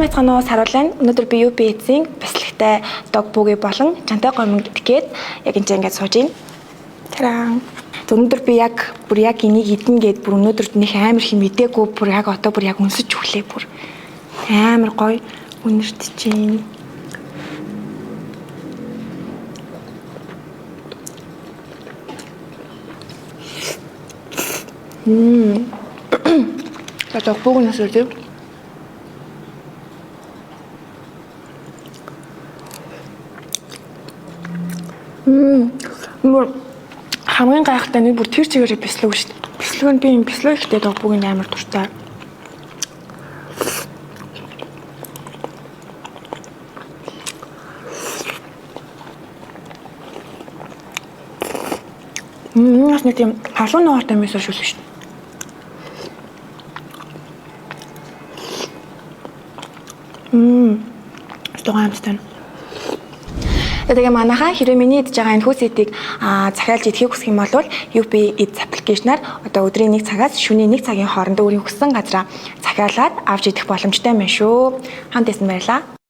Мэцганоо саруулан өнөөдөр би UP эцсийн бясалгатай дог бүгэ болон чантай гомиг тгээд яг энэ ингээд сууж байна. Тараа. Өнөөдөр би яг энийг идэн гээд бүр өнөөдөр нөх амар их мэдээгүй бүр яг одоо бүр яг өнсөж өглөө бүр амар гоё үнэртэж чинь. За бүгнээс үү. Мөр хамгийн гайхалтай нэг бүр тэр чигээрээ бяцлаг шүү дээ. Бяцлаг нь би юм бяцлаг ихтэй дог бүгийн амар дуртай. Нас нэг тийм халуун нугартай мэс шүү дээ. Стогамстан. Тэгээ манайхаа хэрэв миний идж байгаа энэ хүүсэтийг захиалж идэхийг хүсэх юм бол UP Eats аппликейшнаар одоо өдрийн 1 цагаас шөнийн 1 цагийн хооронд өөрийн хүссэн газараа захиалаад авч идэх боломжтой байна шүү. Хамт байсан баярлалаа.